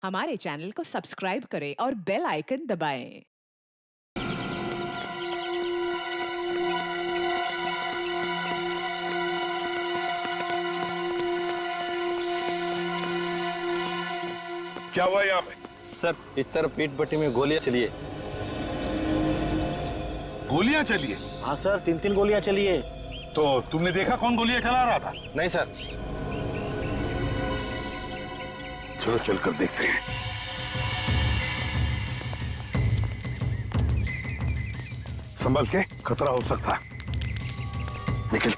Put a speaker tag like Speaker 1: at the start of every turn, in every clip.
Speaker 1: हमारे चैनल को सब्सक्राइब करें और बेल आइकन दबाएं।
Speaker 2: क्या हुआ यहाँ पे?
Speaker 3: सर, इस तरफ पीठ पट्टी में गोलियां चली है।
Speaker 2: गोलियां चली है?
Speaker 4: हाँ सर, 3 गोलियां चली है।
Speaker 2: तो तुमने देखा कौन गोलियां चला रहा था?
Speaker 3: नहीं सर।
Speaker 2: चलो चलकर देखते हैं। संभल के, खतरा हो सकता। निकल।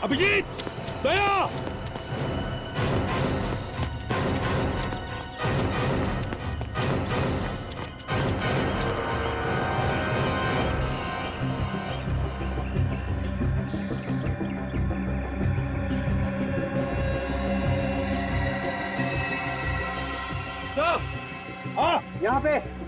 Speaker 2: अभिजीत, दया!
Speaker 4: हाँ, यहाँ पे।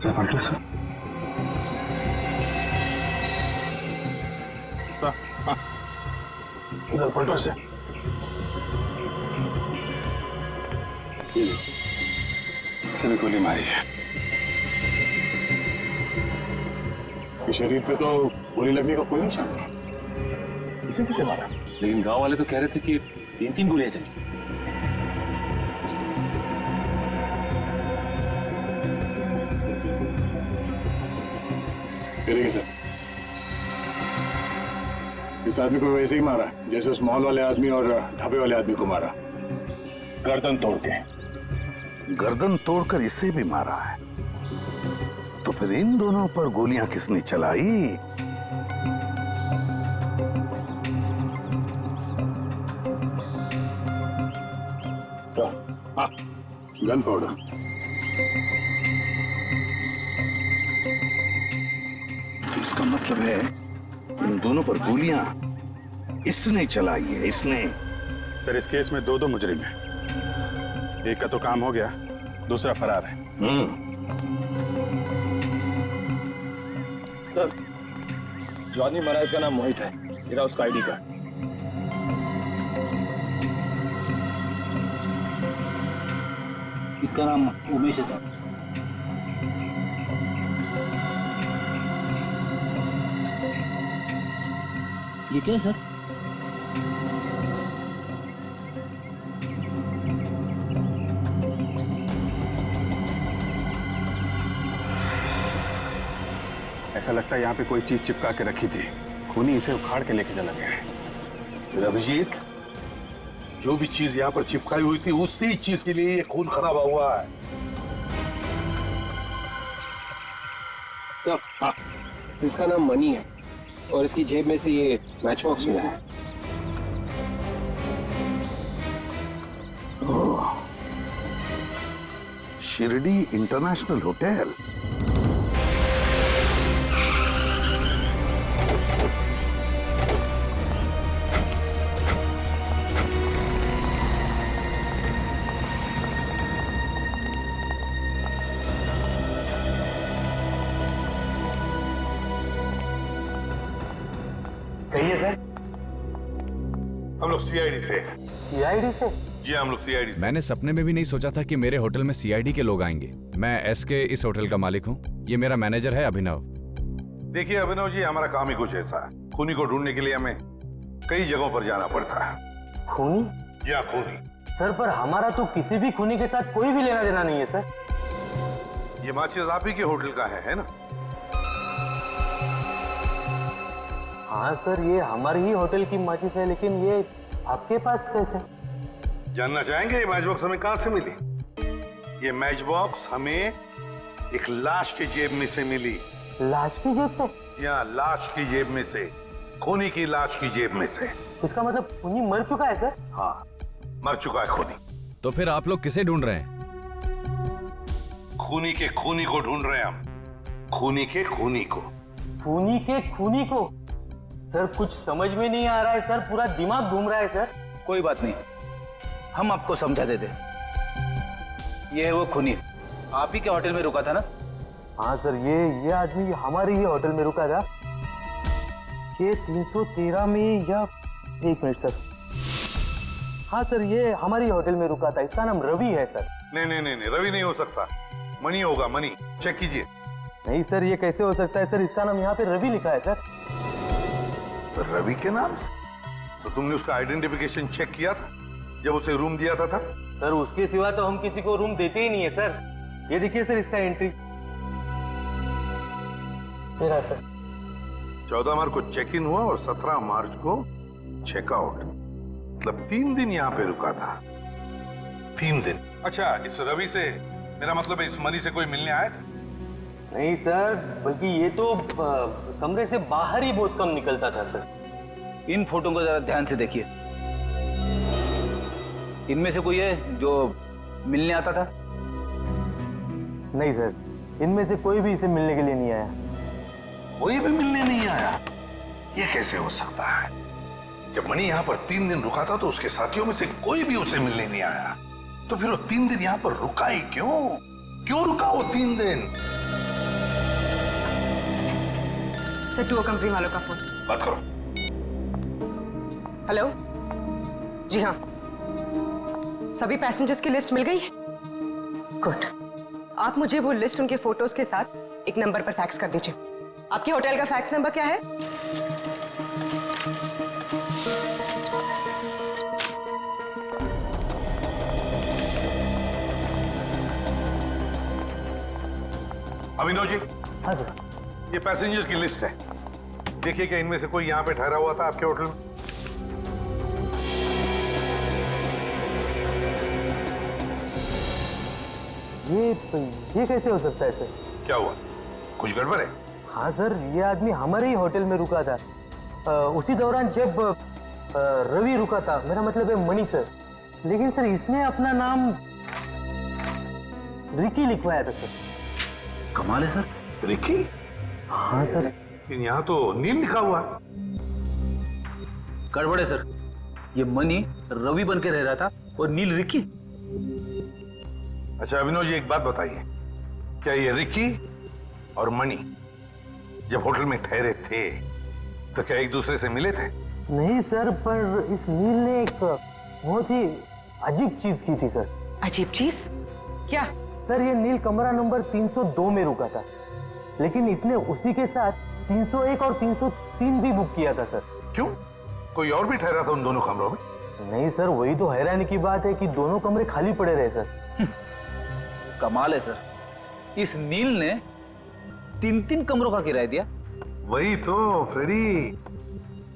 Speaker 2: पलटो सर। सर पलटो से। इसने गोली मारी है। इसके शरीर पे तो गोली लगने का कोई निशान नहीं। इसे किसे मारा?
Speaker 5: लेकिन गांव वाले तो कह रहे थे कि 3 गोलियां चली।
Speaker 2: इस आदमी को वैसे ही मारा जैसे उस मॉल वाले आदमी और ढाबे वाले आदमी को मारा, गर्दन तोड़ के।
Speaker 6: गर्दन तोड़कर इसे भी मारा है, तो फिर इन दोनों पर गोलियां किसने चलाई?
Speaker 2: Gun powder.
Speaker 6: तो इसका मतलब है इन दोनों पर गोलियां इसने चलाई है, इसने।
Speaker 2: सर, इस केस में 2 मुजरिम हैं। एक का तो काम हो गया, दूसरा फरार है।
Speaker 5: सर, जो आदमी मरा इसका नाम मोहित है। मेरा उसका आईडी कार्ड।
Speaker 4: इसका नाम उमेश है सर। ये क्या है सर?
Speaker 2: ऐसा लगता है यहाँ पे कोई चीज चिपका के रखी थी, खूनी इसे उखाड़ के लेके चला गया है। फिर अभिजीत, जो भी चीज यहाँ पर चिपकाई हुई थी उसी चीज के लिए ये खून खराब हुआ है।
Speaker 5: हाँ, इसका नाम मनी है और इसकी जेब में से ये मैच बॉक्स मिला है।
Speaker 6: Shirdi international hotel.
Speaker 4: कहिए सर।
Speaker 2: हम लोग सीआईडी से।
Speaker 4: सीआईडी से?
Speaker 2: जी, हम लोग सीआईडी से।
Speaker 7: मैंने सपने में भी नहीं सोचा था कि मेरे होटल में सीआईडी के लोग आएंगे। मैं एसके इस होटल का मालिक हूँ। ये मेरा मैनेजर है अभिनव।
Speaker 2: देखिए अभिनव जी, हमारा काम ही कुछ ऐसा है। खूनी को ढूंढने के लिए हमें कई जगहों पर जाना पड़ता है।
Speaker 4: खूनी?
Speaker 2: या खूनी
Speaker 4: सर पर हमारा तो किसी भी खूनी के साथ कोई भी लेना देना नहीं है सर।
Speaker 2: ये माचिस आप ही के होटल का है ना?
Speaker 4: हाँ सर, ये हमारे ही होटल की माचिस है, लेकिन ये आपके पास कैसे?
Speaker 2: जानना चाहेंगे ये मैच बॉक्स हमें कहां से मिली? ये मैच बॉक्स हमें एक लाश की जेब में से मिली।
Speaker 4: लाश की जेब से?
Speaker 2: या लाश की जेब में से, खूनी की लाश की जेब में से।
Speaker 4: इसका मतलब खूनी मर चुका है सर?
Speaker 2: हाँ, मर चुका है खूनी।
Speaker 7: तो फिर आप लोग किसे ढूंढ रहे हैं?
Speaker 2: खूनी के खूनी को ढूंढ रहे हैं हम। खूनी के खूनी को।
Speaker 4: खूनी के खूनी को? सर कुछ समझ में नहीं आ रहा है सर, पूरा दिमाग घूम रहा है सर।
Speaker 8: कोई बात नहीं, हम आपको समझा देते। ये है वो खूनी, आप ही के होटल में रुका था ना?
Speaker 4: हाँ सर, ये आदमी हमारे ही होटल में रुका था। ये 313 में, या एक मिनट सर, हाँ सर, ये हमारी होटल में रुका था। इसका नाम रवि है सर।
Speaker 2: नहीं, रवि नहीं हो सकता, मणि होगा, मणि। चेक कीजिए।
Speaker 4: नहीं सर, ये कैसे हो सकता है सर? इसका नाम यहाँ पे रवि लिखा है सर।
Speaker 2: तो रवि के नाम से? तो तुमने उसका आइडेंटिफिकेशन चेक किया था जब उसे रूम दिया था?
Speaker 4: सर उसके सिवा तो हम किसी को रूम देते ही नहीं है सर। ये देखिए सर, इसका एंट्री मेरा सर।
Speaker 2: 14 मार्च को चेक इन हुआ और 17 मार्च को चेकआउट। मतलब 3 दिन यहाँ पे रुका था। 3 दिन। अच्छा, इस रवि से, मेरा मतलब इस मनी से कोई मिलने आया था?
Speaker 4: नहीं सर, बल्कि ये तो कमरे से बाहर ही बहुत कम निकलता था सर।
Speaker 8: इन फोटो को जरा ध्यान से देखिए। इनमें से कोई है जो मिलने आता था?
Speaker 4: नहीं सर, इनमें से कोई भी इसे मिलने के लिए नहीं आया।
Speaker 2: कोई भी मिलने नहीं आया? ये कैसे हो सकता है? जब मणि यहाँ पर 3 दिन रुका था तो उसके साथियों में से कोई भी उसे मिलने नहीं आया। तो फिर वो 3 दिन यहाँ पर रुका ही क्यों? क्यों रुका वो 3 दिन?
Speaker 9: सर, टूर कंपनी वालों का फोन।
Speaker 2: बात करो।
Speaker 9: हेलो। जी हाँ, सभी पैसेंजर्स की लिस्ट मिल गई है? गुड। आप मुझे वो लिस्ट उनके फोटोज के साथ एक नंबर पर फैक्स कर दीजिए। आपके होटल का फैक्स नंबर क्या है?
Speaker 2: अभिनव जी,
Speaker 4: हाँ सर।
Speaker 2: ये पैसेंजर की लिस्ट है। देखिए क्या इनमें से कोई यहाँ पे ठहरा हुआ था आपके होटल में?
Speaker 4: ये कैसे हो सकता है सर?
Speaker 2: क्या हुआ? कुछ गड़बड़ है?
Speaker 4: हाँ सर, ये आदमी हमारे ही होटल में रुका था। उसी दौरान जब रवि रुका था, मेरा मतलब है मणि सर। लेकिन सर इसने अपना नाम रिकी लिखवाया था सर।
Speaker 8: कमाल है सर।
Speaker 2: रिकी?
Speaker 4: हाँ सर।
Speaker 2: लेकिन यहाँ तो नील लिखा हुआ है।
Speaker 8: गड़बड़ है सर। ये मनी रवि बन के रह रहा था और नील रिकी।
Speaker 2: अच्छा अभिनव जी, एक बात बताइए, क्या ये रिकी और मणि जब होटल में ठहरे थे तो क्या एक दूसरे से मिले थे?
Speaker 4: नहीं सर, पर इस नील ने एक बहुत ही अजीब चीज की थी सर।
Speaker 9: अजीब चीज? क्या?
Speaker 4: सर ये नील कमरा नंबर 302 में रुका था, लेकिन इसने उसी के साथ 301 और 303 भी बुक किया था सर।
Speaker 2: क्यों? कोई और भी ठहरा था उन दोनों कमरों में?
Speaker 4: नहीं सर, वही तो हैरानी की बात है कि दोनों कमरे खाली पड़े रहे सर।
Speaker 8: कमाल है सर। इस नील ने 3 कमरों का किराया दिया।
Speaker 2: वही तो फ्रेडी,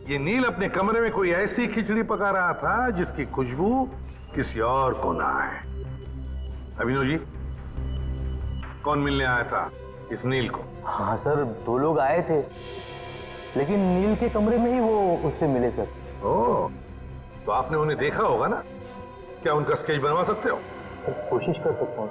Speaker 2: ये नील अपने कमरे में कोई ऐसी खिचड़ी पका रहा था जिसकी खुशबू किसी और को ना आए। अभिनव जी, कौन मिलने आया था इस नील को?
Speaker 4: हाँ सर, 2 लोग आए थे, लेकिन नील के कमरे में ही वो उससे मिले सर।
Speaker 2: ओह, तो आपने उन्हें देखा होगा ना? क्या उनका स्केच बनवा सकते हो?
Speaker 4: कोशिश कर सकता हूँ।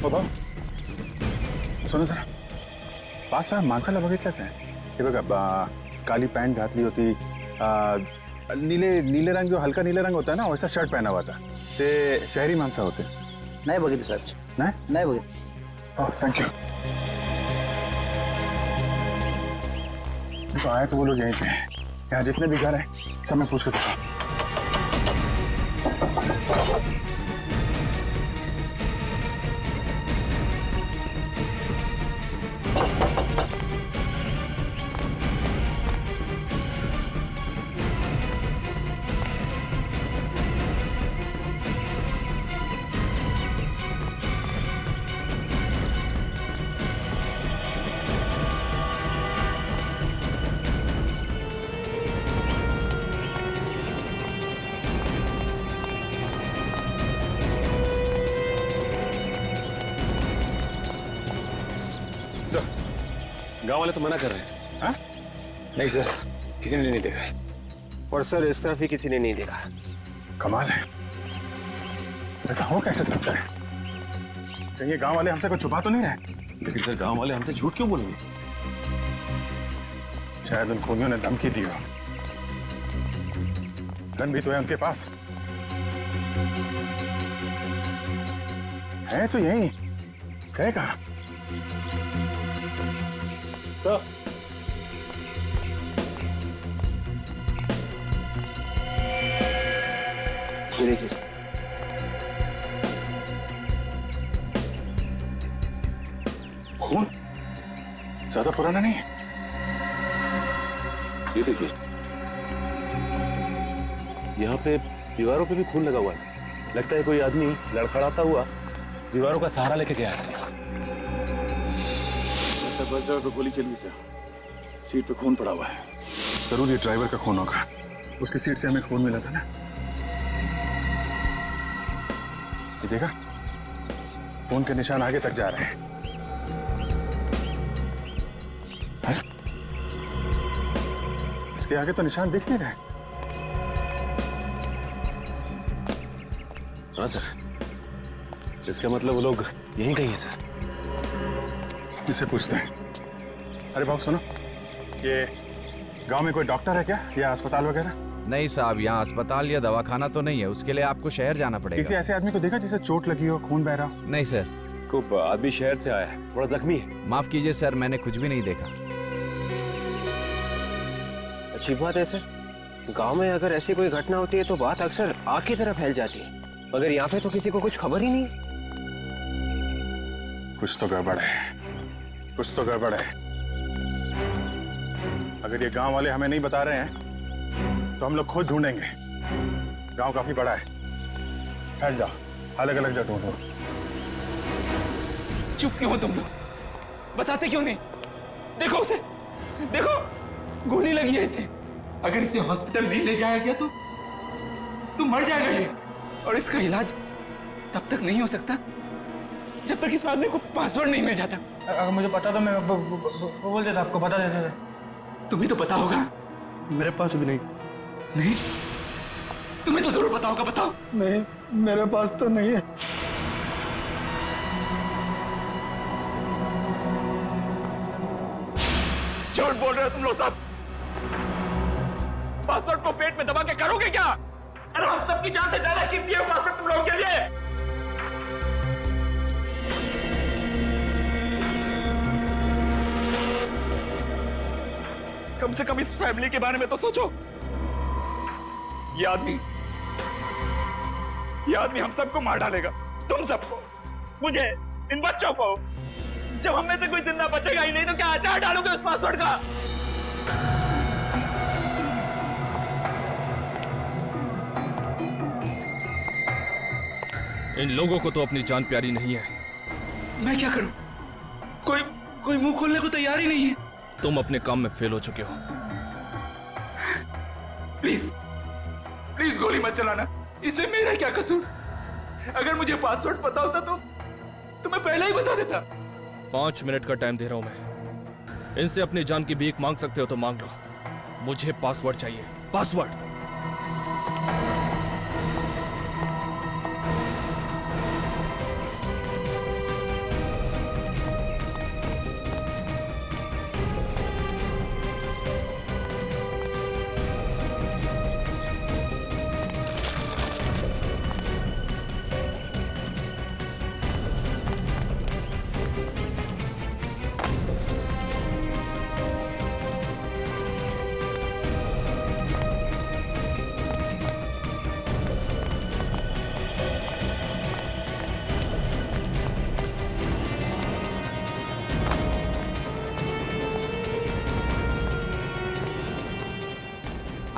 Speaker 10: बाबा सुनो जरा, पाच माणसाला बघितलं काय? हे बघा, काली पैंट घातली होती, नीले रंग, जो हल्का नीले रंग होता है ना, वैसा शर्ट पहना हुआ था। ते शहरी माणसं होते।
Speaker 8: नाही बघितलं सर।
Speaker 10: नाही
Speaker 8: नाही बघितलं।
Speaker 10: Thank you. तो आए तो वो लोग यहीं थे। यहाँ जितने भी घर हैं सब मैं पूछ के देखा।
Speaker 5: गांव वाले तो मना कर रहे हैं सर।
Speaker 10: हाँ?
Speaker 5: नहीं सर, किसी ने नहीं देखा। और सर इस तरफ भी किसी ने नहीं देखा।
Speaker 10: कमाल है, ऐसा हो कैसे सकता है? कहीं ये गांव वाले हमसे कुछ छुपा तो नहीं रहे?
Speaker 2: लेकिन सर गांव वाले हमसे झूठ क्यों बोलेंगे?
Speaker 10: शायद उन खूनियों ने धमकी दी हो। गन भी तो है उनके पास। है तो यही, गए कहाँ?
Speaker 5: तो ये देखिए सर।
Speaker 10: खून ज्यादा पुराना नहीं है।
Speaker 2: ये देखिए, यहाँ पे दीवारों पे भी खून लगा हुआ है। लगता है कोई आदमी लड़खड़ाता हुआ दीवारों का सहारा लेके गया है।
Speaker 10: बस ड्राइवर पे गोली चली है सर। सीट पे खून पड़ा हुआ है। जरूर ये ड्राइवर का खून होगा। उसकी सीट से हमें खून मिला था ना। ये देखा, खून के निशान आगे तक जा रहे हैं। है? इसके आगे तो निशान दिख नहीं रहे।
Speaker 2: हाँ सर, इसका मतलब वो लोग यहीं कहीं हैं सर।
Speaker 10: इसे पूछते हैं। अरे बाबू सुनो, ये गांव में कोई डॉक्टर है क्या, या अस्पताल वगैरह?
Speaker 7: नहीं साहब, यहाँ अस्पताल या दवाखाना तो नहीं है। उसके लिए आपको शहर जाना
Speaker 10: किसी
Speaker 7: पड़ेगा।
Speaker 10: ऐसे आदमी को देखा जिसे चोट लगी हो, खून बह रहा हो?
Speaker 7: नहीं सर।
Speaker 2: को आदमी शहर से आया है, थोड़ा जख्मी है।
Speaker 7: माफ कीजिए सर, मैंने कुछ भी नहीं देखा।
Speaker 5: अच्छी बात है सर, गांव में अगर ऐसी कोई घटना होती है तो बात अक्सर आग की तरह फैल जाती है, मगर यहाँ पे तो किसी को कुछ खबर ही नहीं।
Speaker 10: कुछ तो गड़बड़ है, कुछ तो गड़बड़ है। अगर ये गांव वाले हमें नहीं बता रहे हैं तो हम लोग खुद ढूंढेंगे। गांव काफी बड़ा है। ठहर जाओ, अलग अलग जगह ढूंढो।
Speaker 11: चुप क्यों हो तुम लोग? बताते क्यों नहीं? देखो उसे, देखो गोली लगी है इसे। अगर इसे हॉस्पिटल नहीं ले जाया गया तो मर जाएगा ये। और इसका इलाज तब तक नहीं हो सकता जब तक इस आदमी को पासवर्ड नहीं मिल जाता।
Speaker 4: अगर मुझे पता तो मैं बोल देता, आपको बता देता था।
Speaker 11: तुम्हें तो पता होगा।
Speaker 5: मेरे पास भी नहीं।
Speaker 11: नहीं, तुम्हें तो जरूर पता होगा। बताओ।
Speaker 5: नहीं, मेरे पास तो नहीं है।
Speaker 11: झूठ बोल रहे हो तुम लोग सब। पासवर्ड को पेट में दबा के करोगे क्या? अरे हम सबकी जान से ज्यादा कीमती है पासवर्ड तुम लोगों के लिए। कम से कम इस फैमिली के बारे में तो सोचो। ये आदमी हम सबको मार डालेगा। तुम सबको, मुझे, इन बच्चों को। जब हम में से कोई जिंदा बचेगा ही नहीं तो क्या अचार डालोगे उस पासवर्ड का?
Speaker 12: इन लोगों को तो अपनी जान प्यारी नहीं है।
Speaker 11: मैं क्या करूं? कोई मुंह खोलने को तैयार ही नहीं है।
Speaker 12: तुम अपने काम में फेल हो चुके हो।
Speaker 11: प्लीज गोली मत चलाना। इसमें मेरा क्या कसूर? अगर मुझे पासवर्ड पता होता तो मैं पहले ही बता देता।
Speaker 12: 5 मिनट का टाइम दे रहा हूं मैं। इनसे अपनी जान की भीख मांग सकते हो तो मांग लो। मुझे पासवर्ड चाहिए, पासवर्ड।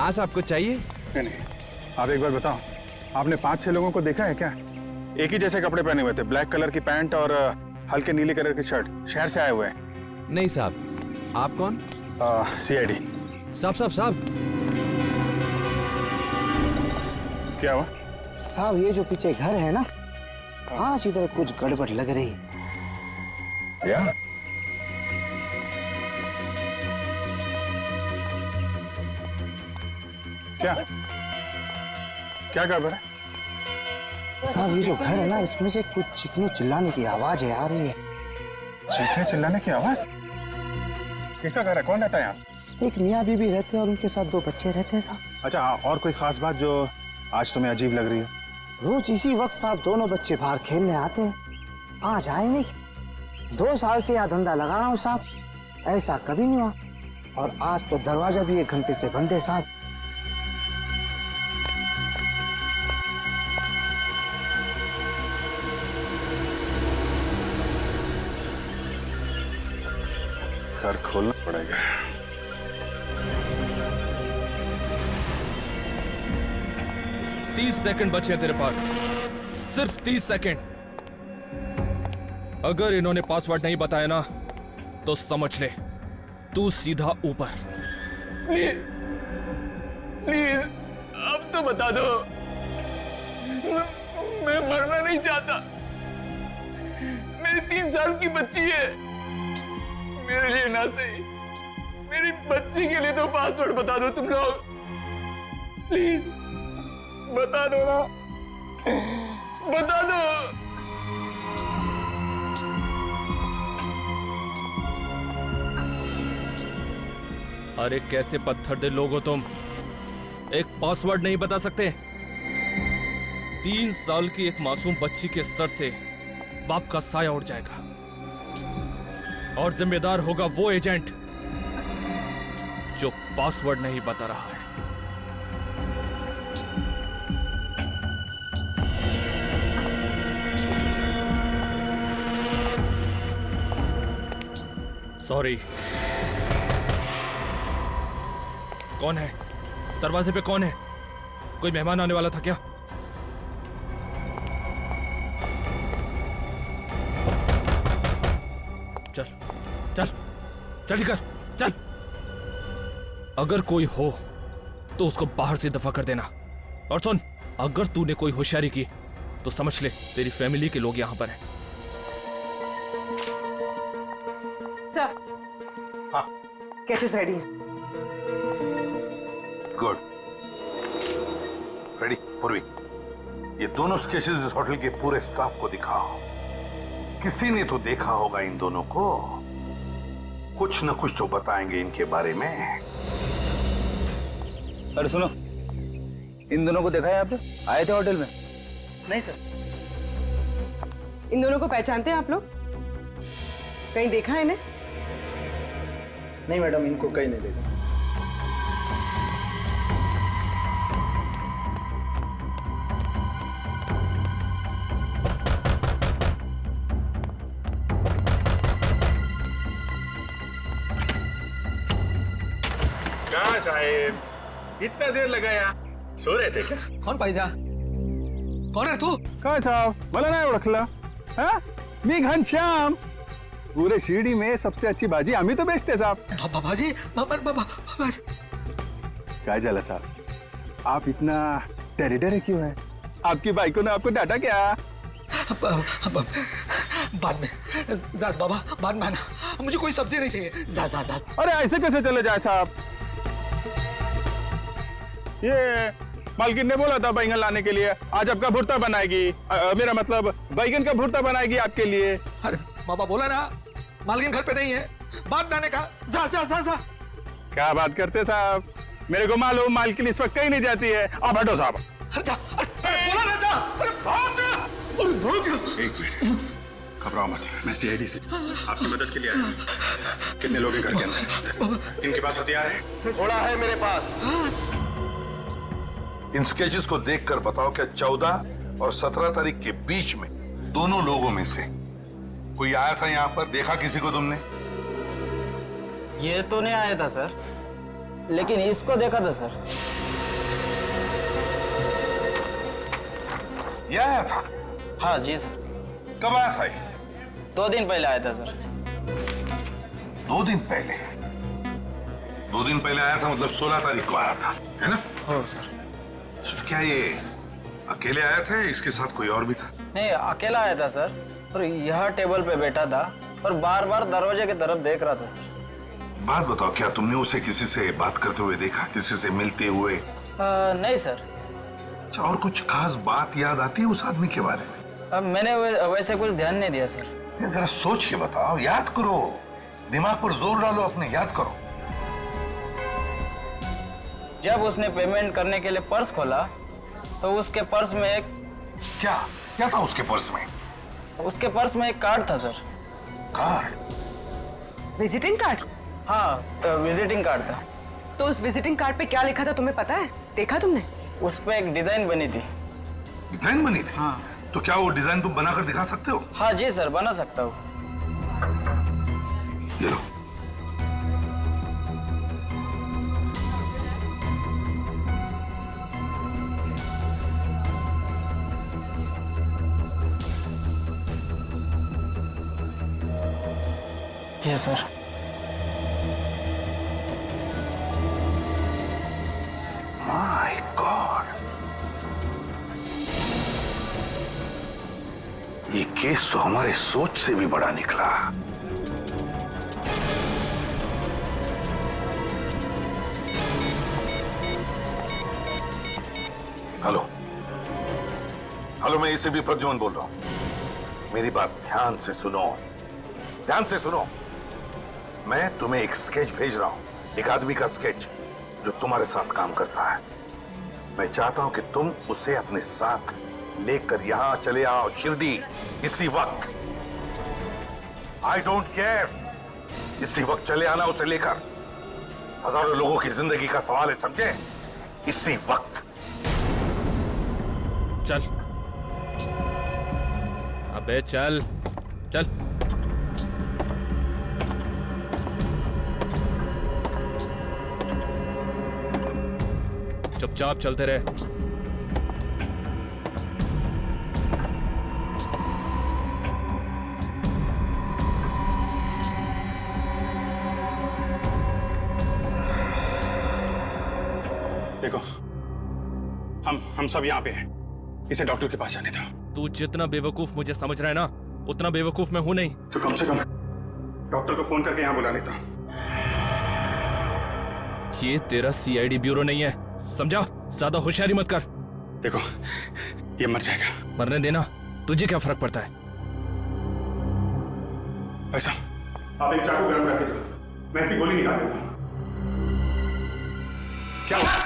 Speaker 7: हाँ साहब, कुछ चाहिए?
Speaker 10: नहीं नहीं, आप एक बार बताओ, आपने 5-6 लोगों को देखा है क्या? एक ही जैसे कपड़े पहने हुए थे, ब्लैक कलर की पैंट और हल्के नीले कलर की शर्ट, शहर से आए हुए हैं।
Speaker 7: नहीं साहब। आप कौन?
Speaker 10: CID।
Speaker 7: साहब।
Speaker 10: क्या हुआ?
Speaker 13: साहब ये जो पीछे घर है ना, हाँ इधर कुछ गड़बड़ लग रही।
Speaker 10: या? क्या गड़बड़ है?
Speaker 13: साहब ये जो घर है ना, इसमें से कुछ चीखने चिल्लाने की आवाज आ रही है।
Speaker 10: चीखने चिल्लाने की आवाज? कैसा घर है? कौन रहता है यहाँ?
Speaker 13: एक मियाँ बीबी रहते हैं और उनके साथ 2 बच्चे रहते हैं साहब।
Speaker 10: अच्छा, और कोई खास बात जो आज तुम्हें अजीब लग रही है?
Speaker 13: रोज इसी वक्त साहब दोनों बच्चे बाहर खेलने आते हैं, आज आए नहीं। 2 साल से यहाँ धंधा लगा रहा हूँ साहब, ऐसा कभी नहीं हुआ। और आज तो दरवाजा भी 1 घंटे से बंद है साहब।
Speaker 10: घर खोलना पड़ेगा।
Speaker 12: तीस सेकंड बचे हैं तेरे पास, सिर्फ 30 सेकंड। अगर इन्होंने पासवर्ड नहीं बताया ना तो समझ ले तू सीधा ऊपर।
Speaker 11: प्लीज प्लीज अब तो बता दो, मैं मरना नहीं चाहता। मेरी 3 साल की बच्ची है, मेरे लिए ना सही, मेरी बच्ची के लिए तो पासवर्ड बता दो तुम लोग, प्लीज बता दो ना, बता दो।
Speaker 12: अरे कैसे पत्थर दे लोग हो तुम, एक पासवर्ड नहीं बता सकते? 3 साल की एक मासूम बच्ची के सर से बाप का साया उड़ जाएगा और जिम्मेदार होगा वो एजेंट जो पासवर्ड नहीं बता रहा है। सॉरी। कौन है दरवाजे पे? कौन है? कोई मेहमान आने वाला था क्या? चल चल जल्दी कर, चल। अगर कोई हो तो उसको बाहर से दफा कर देना। और सुन, अगर तूने कोई होशियारी की तो समझ ले तेरी फैमिली के लोग यहां पर हैं।
Speaker 9: सर,
Speaker 10: हाँ
Speaker 9: कैशेस रेडी है।
Speaker 6: गुड। रेडी पूर्वी, ये दोनों स्केचेस इस होटल के पूरे स्टाफ को दिखाओ। किसी ने तो देखा होगा इन दोनों को, कुछ न कुछ तो बताएंगे इनके बारे में।
Speaker 8: अरे सुनो, इन दोनों को देखा है आपने? आए थे होटल में?
Speaker 13: नहीं सर।
Speaker 9: इन दोनों को पहचानते हैं आप लोग? कहीं देखा है इन्हें?
Speaker 8: नहीं मैडम, इनको कहीं नहीं देखा।
Speaker 10: क्या साहेब, इतना देर लगाया? सो रहे थे क्या?
Speaker 11: कौन पाहिजा? कौन है तू?
Speaker 10: काय साहब, मला नाही ओळखलं? हाँ? मी घनश्याम। पूरे शिरडी में सबसे अच्छी भाजी आम्ही तो बेचते साहब।
Speaker 11: बाबाजी, बाबाजी।
Speaker 10: काय झालं साहब, आप इतना टेरिडर क्यों है? आपकी बाइको ने आपको डांटा क्या?
Speaker 11: बाद में जात बाबा, बाद में आना, मुझे कोई सब्जी नहीं चाहिए। जा।
Speaker 10: अरे ऐसे कैसे चले जाए साहब? ये मालकिन ने बोला था बैंगन लाने के लिए, आज आपका भुर्ता बनाएगी। मेरा मतलब बैंगन का भुर्ता बनाएगी आपके लिए।
Speaker 11: अरे बाबा बोला ना, मालकिन घर पे नहीं है, बाद में आने का। जा।
Speaker 10: क्या बात करते साहब, मेरे को मालूम मालकिन इस वक्त कहीं नहीं जाती है। आप हटो साहब।
Speaker 11: अरे जा, अरे बोला ना जा, अरे भाग जा।
Speaker 10: एक मिनट, घबराओ मत, मैं CID से आपकी मदद के लिए आया हूं। कितने लोग हैं घर के अंदर? इनके पास हथियार है?
Speaker 6: थोड़ा है मेरे पास। इन स्केचेस को देखकर बताओ क्या 14 और 17 तारीख के बीच में दोनों लोगों में से कोई आया था यहाँ पर? देखा किसी को तुमने?
Speaker 5: ये तो नहीं आया था सर।
Speaker 3: लेकिन इसको देखा था सर।
Speaker 6: ये आया था?
Speaker 3: हाँ जी सर।
Speaker 6: कब आया था ये?
Speaker 3: 2 दिन पहले आया था सर।
Speaker 6: 2 दिन पहले? 2 दिन पहले आया था मतलब 16 तारीख को आया था, है ना?
Speaker 3: हो सर।
Speaker 6: तो क्या ये अकेले आया था, इसके साथ कोई और भी था?
Speaker 3: नहीं, अकेला आया था सर, और यह टेबल पे बैठा था और बार बार दरवाजे की तरफ देख रहा था सर।
Speaker 6: बात बताओ, क्या तुमने उसे किसी से बात करते हुए देखा, किसी से मिलते हुए?
Speaker 3: नहीं सर।
Speaker 6: अच्छा, और कुछ खास बात याद आती है उस आदमी के बारे में?
Speaker 3: मैंने वैसे कुछ ध्यान नहीं दिया सर।
Speaker 6: जरा सोच के बताओ, याद करो, दिमाग पर जोर डालो अपने, याद करो।
Speaker 3: जब उसने पेमेंट करने के लिए पर्स खोला तो उसके पर्स में एक
Speaker 6: क्या था उसके पर्स में?
Speaker 3: उसके पर्स में एक कार्ड था सर।
Speaker 6: कार्ड?
Speaker 9: Visiting card?
Speaker 3: हाँ, विजिटिंग कार्ड था।
Speaker 9: तो उस विजिटिंग कार्ड पे क्या लिखा था तुम्हें पता है? देखा तुमने?
Speaker 3: उस पे एक डिजाइन बनी थी।
Speaker 6: डिजाइन बनी थी? हाँ। तो क्या वो डिजाइन तुम बनाकर दिखा सकते हो?
Speaker 3: हाँ जी सर, बना सकता हूँ।
Speaker 6: ये लो।
Speaker 3: ये सर।
Speaker 6: माय गॉड, ये केस तो हमारे सोच से भी बड़ा निकला। हेलो हेलो, मैं इसे भी प्रद्युमन बोल रहा हूं। मेरी बात ध्यान से सुनो, ध्यान से सुनो। मैं तुम्हें एक स्केच भेज रहा हूं, एक आदमी का स्केच जो तुम्हारे साथ काम करता है। मैं चाहता हूं कि तुम उसे अपने साथ लेकर यहां चले आओ, शिरडी, इसी वक्त। आई डोंट केयर, इसी वक्त चले आना उसे लेकर। हजारों लोगों की जिंदगी का सवाल है, समझे? इसी वक्त
Speaker 12: चल, अबे चल चल। चुपचाप चलते रहे।
Speaker 10: देखो, हम सब यहाँ पे हैं। इसे डॉक्टर के पास जाने दो।
Speaker 12: तू जितना बेवकूफ मुझे समझ रहा है ना, उतना बेवकूफ मैं हूं नहीं।
Speaker 10: तो कम से कम डॉक्टर को फोन करके यहाँ बुला लेता।
Speaker 12: ये तेरा सीआईडी ब्यूरो नहीं है, समझा? ज्यादा होशियारी मत कर।
Speaker 10: देखो, ये मर जाएगा।
Speaker 12: मरने देना, तुझे क्या फर्क पड़ता है?
Speaker 10: ऐसा, आप एक चाकू गर्म करके दो, मैं इसकी गोली निकाल देता हूँ। क्या हुआ?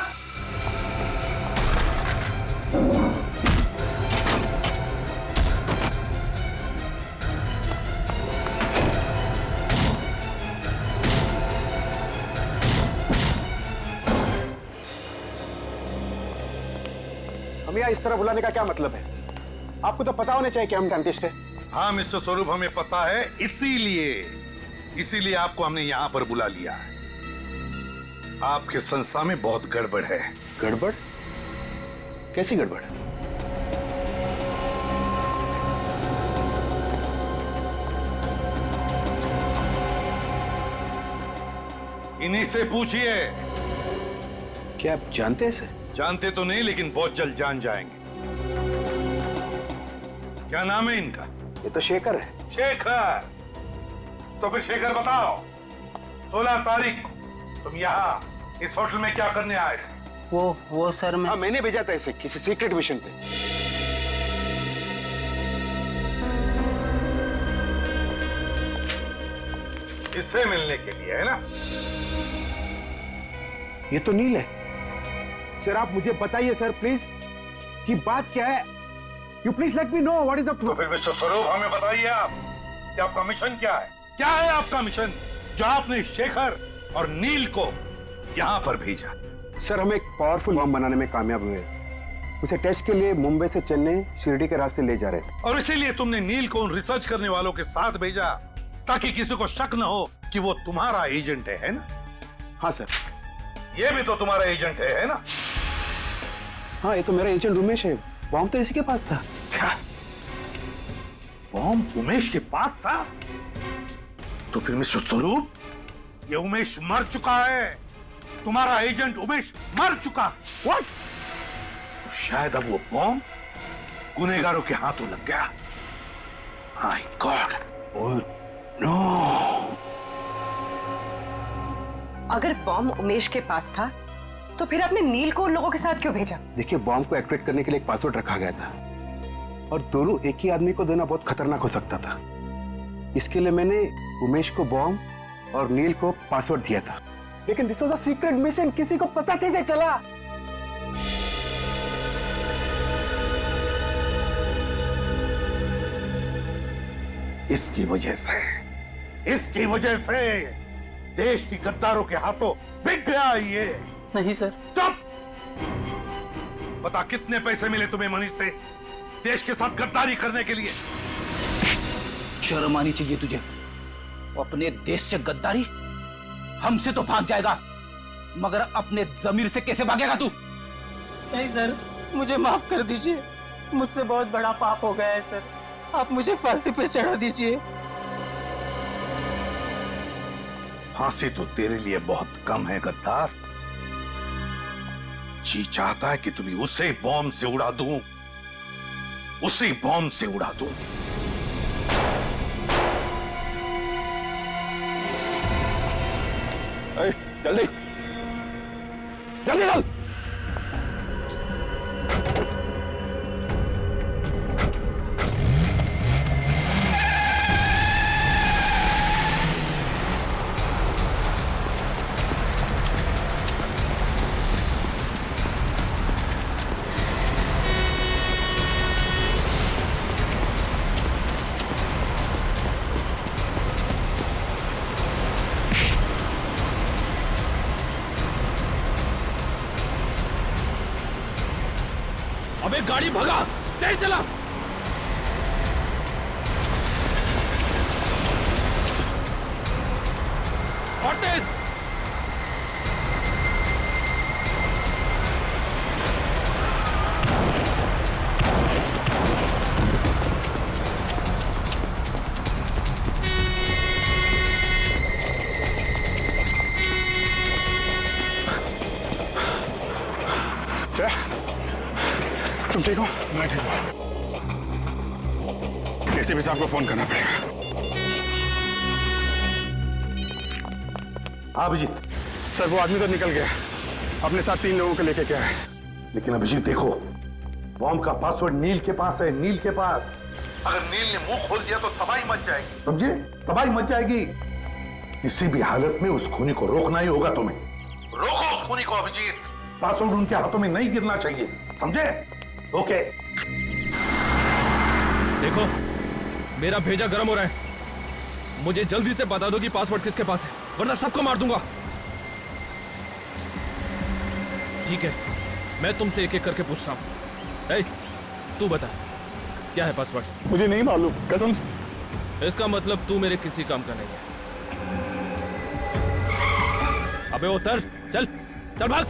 Speaker 14: हमें इस तरह बुलाने का क्या मतलब है? आपको तो पता होना चाहिए कि हम डेंटिस्ट हैं।
Speaker 6: हाँ मिस्टर स्वरूप, हमें पता है, इसीलिए आपको हमने यहां पर बुला लिया है। आपके संस्था में बहुत गड़बड़ है।
Speaker 14: गड़बड़? कैसी गड़बड़?
Speaker 6: इन्हीं से पूछिए।
Speaker 14: क्या आप जानते हैं इसे?
Speaker 6: जानते तो नहीं, लेकिन बहुत जल्द जान जाएंगे। क्या नाम है इनका?
Speaker 14: ये तो शेखर है।
Speaker 6: शेखर? तो फिर शेखर बताओ, 16 तारीख तुम यहाँ इस होटल में क्या करने आए थे?
Speaker 3: वो सर मैं...
Speaker 14: हाँ, मैंने भेजा था इसे किसी सीक्रेट मिशन पे।
Speaker 6: इससे मिलने के लिए, है ना?
Speaker 14: ये तो नील है। सर आप मुझे बताइए सर प्लीज कि बात क्या है। You please let me know what is the
Speaker 6: तो फिर मिस्टर स्वरूप, हमें बताइए आप कि आपका मिशन क्या है? क्या है आपका मिशन जो आपने शेखर और नील को यहाँ पर भेजा?
Speaker 14: सर हम एक पावरफुल बम बनाने में कामयाब हुए। उसे टेस्ट के लिए मुंबई से चेन्नई शिरडी के रास्ते ले जा रहे थे।
Speaker 6: और इसीलिए तुमने नील को उन रिसर्च करने वालों के साथ भेजा ताकि किसी को शक न हो कि वो तुम्हारा एजेंट है ना?
Speaker 14: हाँ सर।
Speaker 6: ये भी तो तुम्हारा एजेंट है ना?
Speaker 14: हाँ, ये तो मेरा एजेंट उमेश है। बॉम्ब तो इसी के पास था।
Speaker 6: क्या बॉम्ब उमेश के पास था? तो फिर मिस्टर स्वरूप, ये उमेश मर चुका है। तुम्हारा एजेंट उमेश मर चुका। व्हाट? तो शायद अब वो बॉम्ब गुनहगारों के हाथों लग गया। My god. Oh no.
Speaker 9: अगर बॉम्ब उमेश के पास था तो फिर आपने नील को उन लोगों के साथ क्यों भेजा?
Speaker 14: देखिए, बॉम्ब को एक्टिवेट करने के लिए एक पासवर्ड रखा गया था और दोनों एक ही आदमी को देना बहुत खतरनाक हो सकता था। इसके लिए मैंने उमेश को बॉम्ब और नील को पासवर्ड दिया था। लेकिन this was a secret mission, किसी को पता कैसे चला?
Speaker 6: इसकी वजह से देश की गद्दारों के हाथों बिक गया ये।
Speaker 3: नहीं सर।
Speaker 6: चुप! बता, कितने पैसे मिले तुम्हें मनीष से देश के साथ गद्दारी करने के लिए?
Speaker 8: शर्म आनी चाहिए तुझे। अपने देश से गद्दारी? हमसे तो भाग जाएगा, मगर अपने जमीर से कैसे भागेगा तू?
Speaker 3: नहीं सर, मुझे माफ कर दीजिए। मुझसे बहुत बड़ा पाप हो गया है सर। आप मुझे फांसी पे चढ़ा दीजिए।
Speaker 6: फांसी तो तेरे लिए बहुत कम है गद्दार। जी चाहता है कि तुम्हें उसे बॉम्ब से उड़ा दूं, उसी बॉम्ब से उड़ा दूं।
Speaker 10: जल्दी जल्दी चल।
Speaker 12: अबे गाड़ी भगा, तेज चला। और तेज।
Speaker 10: तुम ठीक हो? मैं ठीक हूँ। एसीपी साहब को फोन करना पड़ेगा।
Speaker 6: हाँ अभिजीत।
Speaker 10: सर, वो आदमी तो निकल गया, अपने साथ 3 लोगों को लेके क्या है।
Speaker 6: लेकिन अभिजीत देखो, बॉम्ब का पासवर्ड नील के पास है, नील के पास। अगर नील ने मुंह खोल दिया तो तबाही मच जाएगी, समझे? तबाही मच जाएगी। किसी भी हालत में उस खूनी को रोकना ही होगा तुम्हें। रोको उस खूनी को अभिजीत। पासवर्ड उनके हाथों में नहीं गिरना चाहिए, समझे? ओके।
Speaker 12: देखो, मेरा भेजा गर्म हो रहा है। मुझे जल्दी से बता दो कि पासवर्ड किसके पास है, वरना सबको मार दूंगा। ठीक है, मैं तुमसे एक एक करके पूछता हूं। तू बता, क्या है पासवर्ड?
Speaker 10: मुझे नहीं मालूम, कसम से।
Speaker 12: इसका मतलब तू मेरे किसी काम का नहीं है। अबे उतर, चल चल भाग।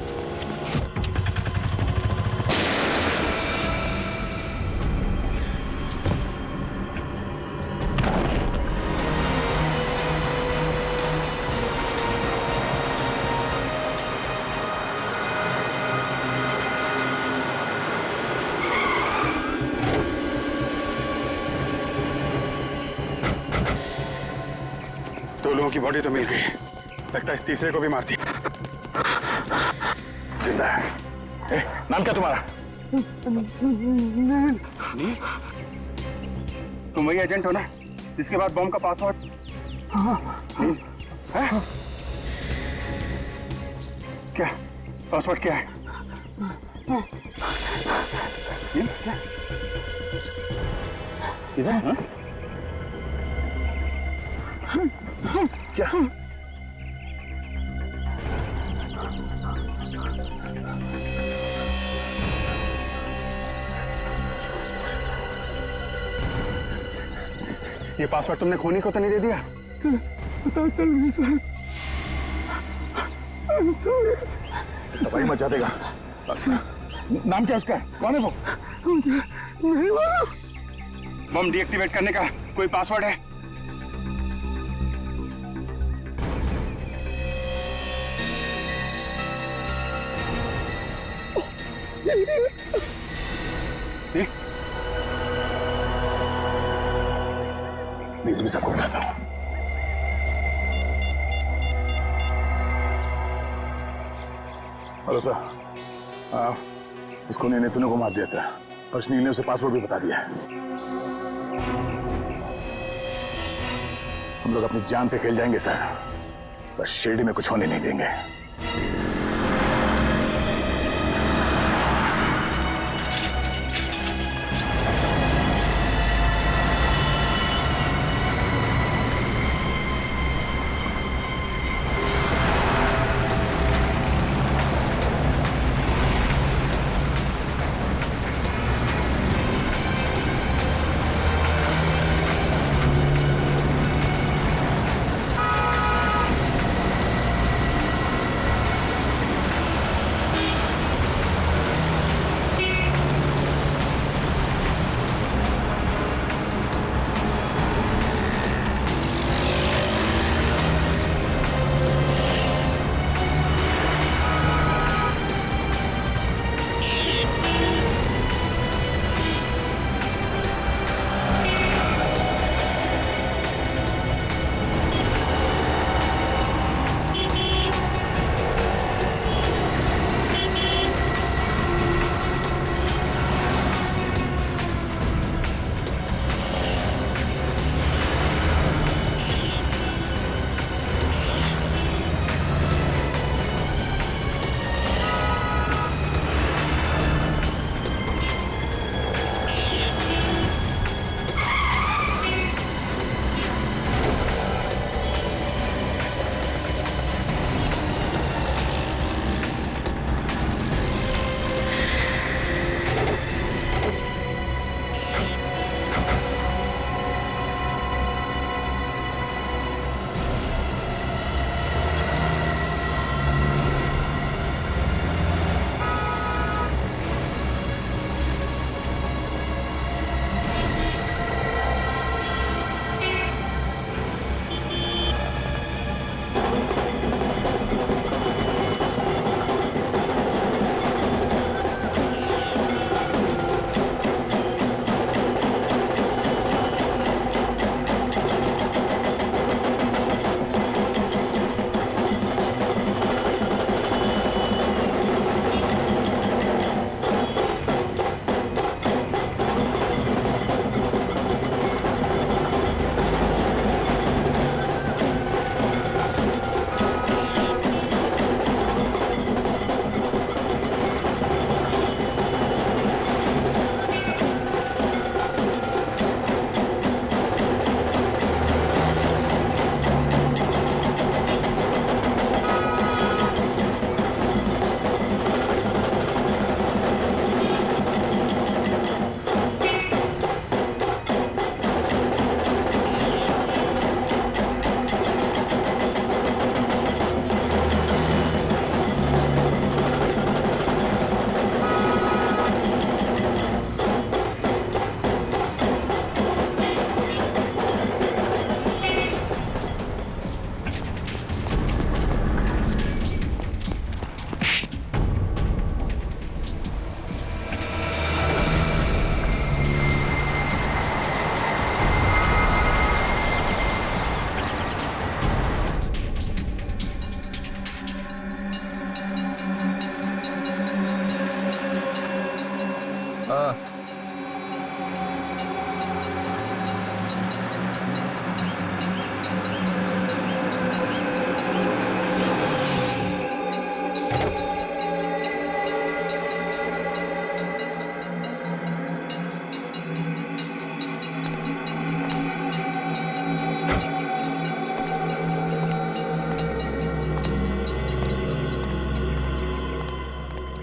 Speaker 10: लोगों की बॉडी तो मिल गई, लगता है इस तीसरे को भी मार दिया। जिंदा है। नाम क्या तुम्हारा? नील। तुम वही एजेंट हो ना जिसके बाद बॉम्ब का पासवर्ड? नील है? क्या पासवर्ड क्या है? नील इधर? क्या? ये पासवर्ड तुमने खूनी को तो नहीं दे दिया? पता चल गया सर। भाई मचा देगा। नाम क्या उसका? कौन है वो? बम डीएक्टिवेट करने का कोई पासवर्ड है?
Speaker 2: प्लीज भी सबको बताता हूँ। हेलो सर, उसको ने तूने को मार दिया सर, और नील ने उसे पासवर्ड भी बता दिया है। हम लोग अपनी जान पे खेल जाएंगे सर, बस शिरडी में कुछ होने नहीं देंगे।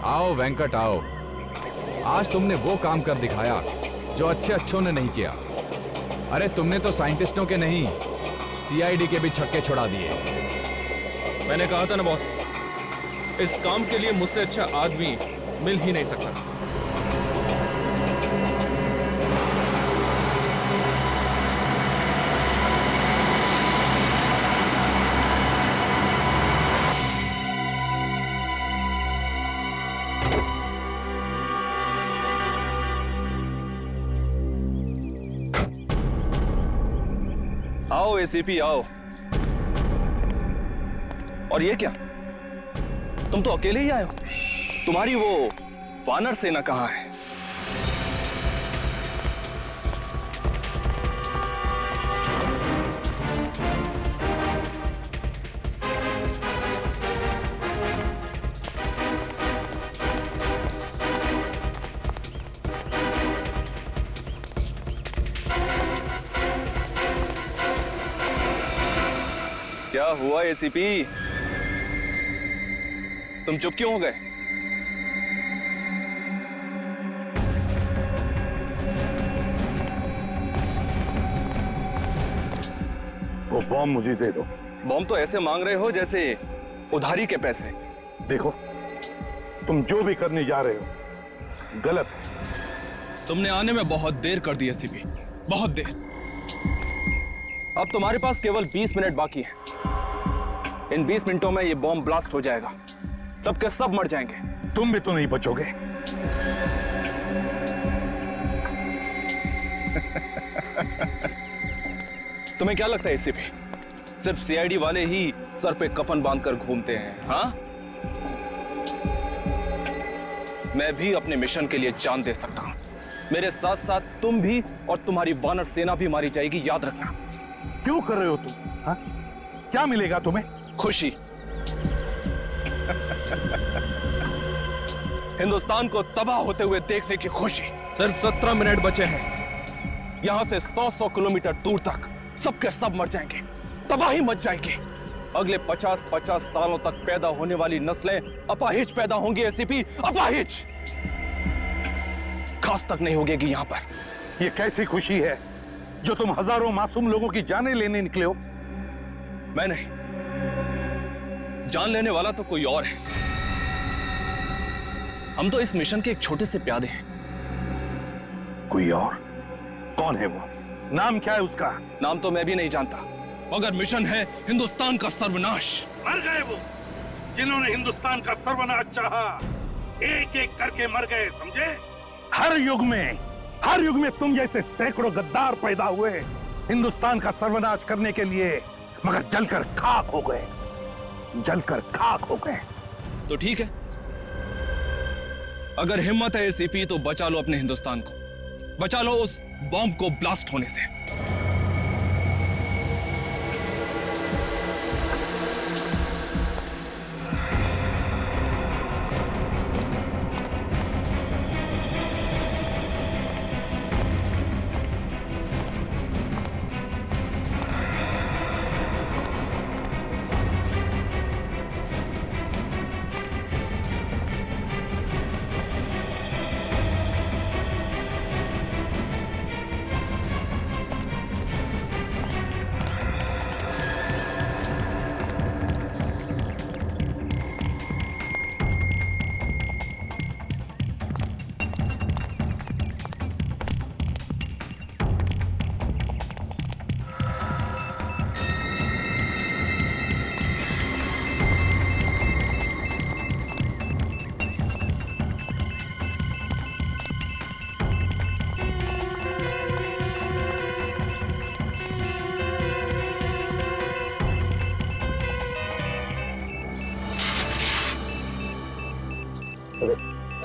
Speaker 7: आओ वेंकट आओ, आज तुमने वो काम कर दिखाया जो अच्छों ने नहीं किया। अरे तुमने तो साइंटिस्टों के नहीं, सीआईडी के भी छक्के छुड़ा दिए।
Speaker 12: मैंने कहा था ना बॉस, इस काम के लिए मुझसे अच्छा आदमी मिल ही नहीं सकता।
Speaker 15: आओ एसीपी आओ। और ये क्या, तुम तो अकेले ही आए हो? तुम्हारी वो वानर सेना कहाँ है? क्या हुआ एसीपी, तुम चुप क्यों हो गए?
Speaker 6: वो बॉम्ब मुझे दे दो।
Speaker 15: बॉम्ब तो ऐसे मांग रहे हो जैसे उधारी के पैसे।
Speaker 6: देखो, तुम जो भी करने जा रहे हो गलत है।
Speaker 15: तुमने आने में बहुत देर कर दी एसीपी, बहुत देर। अब तुम्हारे पास केवल 20 मिनट बाकी है। इन 20 मिनटों में ये बॉम्ब ब्लास्ट हो जाएगा, सबके सब मर जाएंगे।
Speaker 6: तुम भी तो नहीं बचोगे।
Speaker 15: तुम्हें क्या लगता है एसीपी, सिर्फ सीआईडी वाले ही सर पे कफन बांधकर घूमते हैं? हाँ, मैं भी अपने मिशन के लिए जान दे सकता हूं। मेरे साथ साथ तुम भी और तुम्हारी वानर सेना भी मारी जाएगी, याद रखना।
Speaker 6: क्यों कर रहे हो तुम? हाँ? क्या मिलेगा तुम्हें?
Speaker 15: खुशी। हिंदुस्तान को तबाह होते हुए देखने की खुशी।
Speaker 12: सिर्फ 17 मिनट बचे हैं।
Speaker 15: यहां से 100 किलोमीटर दूर तक सबके सब मर जाएंगे, तबाही मच जाएगी। अगले 50 सालों तक पैदा होने वाली नस्लें अपाहिज पैदा होंगी एसीपी, अपाहिज। खास तक नहीं होगी यहां पर।
Speaker 6: ये कैसी खुशी है जो तुम हजारों मासूम लोगों की जानें लेने निकले हो?
Speaker 15: मैं नहीं, जान लेने वाला तो कोई और है। हम तो इस मिशन के एक छोटे से प्यादे हैं।
Speaker 6: कोई और? कौन है वो? नाम क्या है उसका?
Speaker 15: नाम तो मैं भी नहीं जानता, मगर मिशन है हिंदुस्तान का सर्वनाश।
Speaker 6: मर गए वो जिन्होंने हिंदुस्तान का सर्वनाश चाहा, एक एक करके मर गए, समझे? हर युग में तुम जैसे सैकड़ों गद्दार पैदा हुए हिंदुस्तान का सर्वनाश करने के लिए, मगर जलकर खाक हो गए, जलकर खाक हो गए।
Speaker 15: तो ठीक है, अगर हिम्मत है एसीपी तो बचा लो अपने हिंदुस्तान को, बचा लो उस बॉम्ब को ब्लास्ट होने से।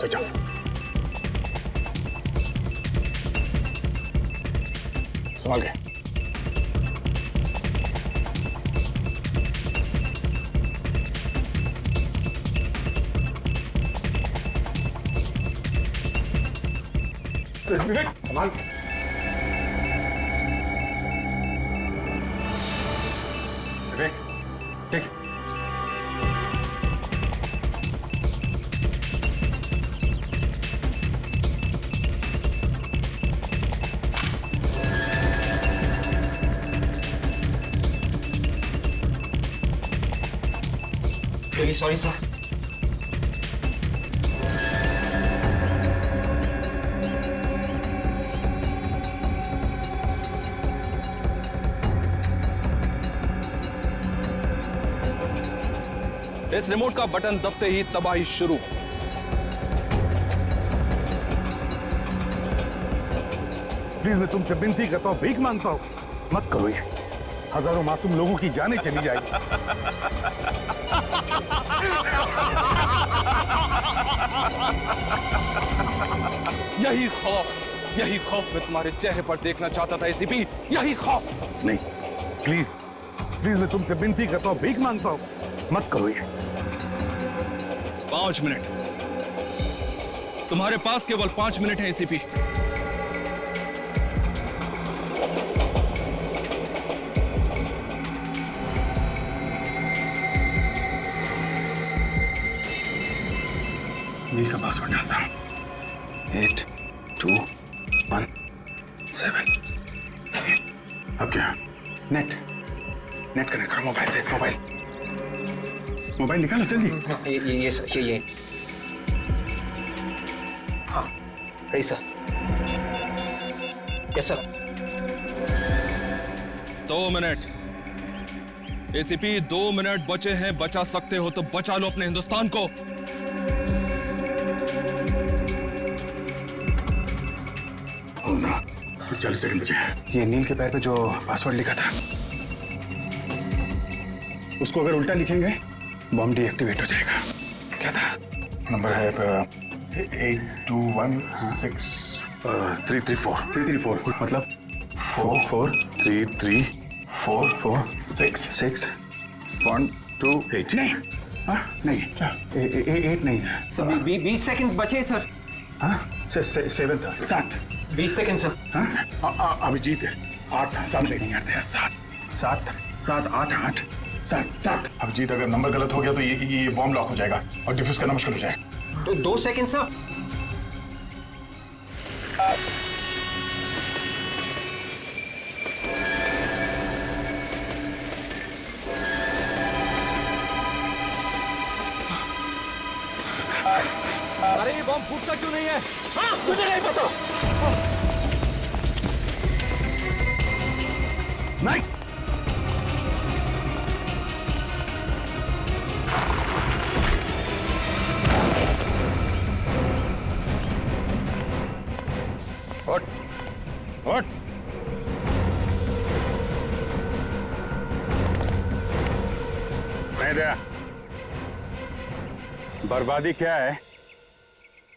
Speaker 6: चल
Speaker 10: संभाल के।
Speaker 6: विवेक संभाल के।
Speaker 10: विवेक ठीक।
Speaker 5: Really sorry, sir.
Speaker 15: इस रिमोट का बटन दबते ही तबाही शुरू।
Speaker 2: प्लीज मैं तुमसे विनती करता हूँ, भीख मांगता हूँ, मत करो ये। हजारों मासूम लोगों की जानें चली जाएगी।
Speaker 15: यही खौफ मैं तुम्हारे चेहरे पर देखना चाहता था एसीपी, यही खौफ।
Speaker 2: नहीं, प्लीज प्लीज मैं तुमसे विनती करता हूँ, भीख मांगता हूँ, मत करो ये।
Speaker 12: 5 मिनट, तुम्हारे पास केवल 5 मिनट है एसीपी।
Speaker 10: नील का पासवर्ड डालता हूँ। 8 2 1 7। अब क्या? नेट कनेक्ट करो मोबाइल से। मोबाइल निकालो जल्दी।
Speaker 5: ये हाँ सही sir. Yes sir.
Speaker 12: 2 minute ACP, 2 minute बचे हैं। बचा सकते हो तो बचा लो अपने हिंदुस्तान को।
Speaker 10: सिर्फ 40 सेकंड बचे हैं। ये नील के पैर पे जो पासवर्ड लिखा था, उसको अगर उल्टा लिखेंगे बॉम्ब डीएक्टिवेट हो जाएगा। क्या था? नंबर है 8216 मतलब 4433446 नहीं, नहीं 8 नहीं है।
Speaker 5: 20 सेकंड बचे सर।
Speaker 10: हाँ 7 था। 7
Speaker 5: 20 सेकंड सर।
Speaker 10: अभिजीत 8 था। 7 नहीं यार, 7 8 7। अभिजीत अगर नंबर गलत हो गया तो ये बॉम्ब लॉक हो जाएगा और डिफ्यूज करना मुश्किल हो जाएगा।
Speaker 5: तो 2 सेकंड सर।
Speaker 12: अरे ये बॉम्ब फूटता क्यों नहीं है?
Speaker 3: हाँ, मुझे नहीं पता।
Speaker 2: नहीं,
Speaker 10: उठ। नहीं दया, बर्बादी क्या है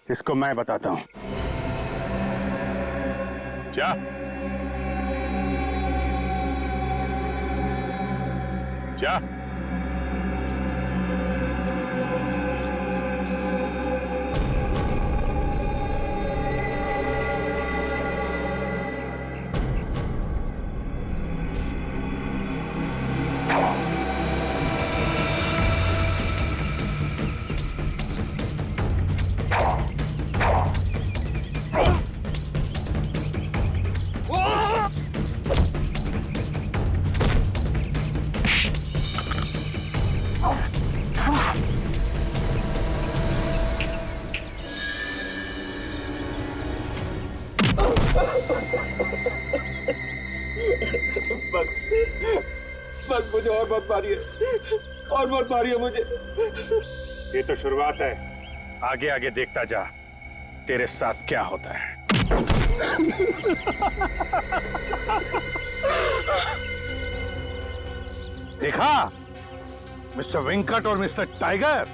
Speaker 10: इसको मैं बताता हूं। क्या? क्या?
Speaker 11: बस मुझे और मत मारिए, और मत मारिए मुझे।
Speaker 10: ये तो शुरुआत है, आगे आगे देखता जा तेरे साथ क्या होता है।
Speaker 2: देखा मिस्टर वेंकट और मिस्टर टाइगर,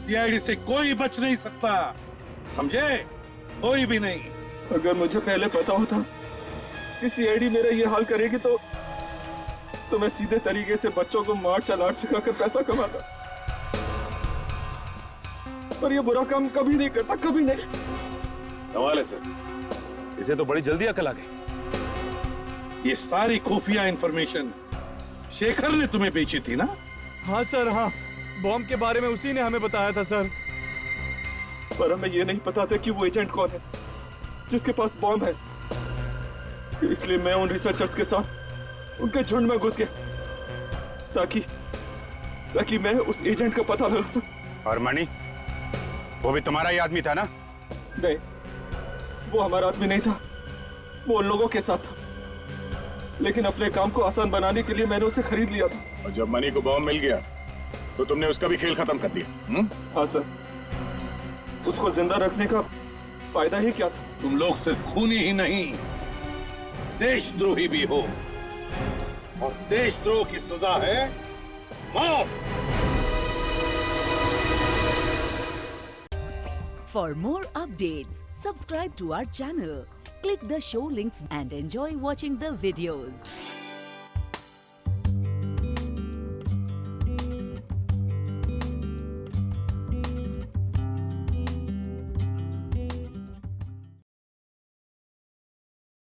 Speaker 2: सीआईडी से कोई बच नहीं सकता, समझे? कोई भी नहीं।
Speaker 11: अगर मुझे पहले पता होता कि सीआईडी मेरा ये हाल करेगी तो मैं सीधे तरीके से बच्चों को मार्शल आर्ट सिखाकर पैसा कमाता। पर ये बुरा काम कभी नहीं करता, कभी नहीं।
Speaker 15: कमाल है सर, इसे तो बड़ी जल्दी अकल आ गई।
Speaker 2: ये सारी खुफिया इंफॉर्मेशन शेखर ने तुम्हें बेची थी ना?
Speaker 11: हाँ सर, हाँ। बॉम्ब के बारे में उसी ने हमें बताया था सर। पर हमें ये नहीं पता था कि वो एजेंट कौन है जिसके पास बॉम्ब है। इसलिए मैं उन रिसर्चर्स के साथ उनके झुंड में घुस गया ताकि मैं उस एजेंट का पता लगा सकूं।
Speaker 10: और मणि, वो भी तुम्हारा ही आदमी था ना?
Speaker 11: नहीं, वो हमारा आदमी नहीं था, वो उन लोगों के साथ था। लेकिन अपने काम को आसान बनाने के लिए मैंने उसे खरीद लिया था।
Speaker 15: और जब मणि को बॉम्ब मिल गया
Speaker 10: तो तुमने उसका भी खेल खत्म कर दिया।
Speaker 2: हाँ सर, उसको जिंदा रखने का फायदा ही क्या था?
Speaker 6: तुम लोग सिर्फ खूनी ही नहीं, देशद्रोही भी हो, और देशद्रोह की सजा है मौत।
Speaker 16: For more updates, subscribe to our channel, click the show links and enjoy watching the videos.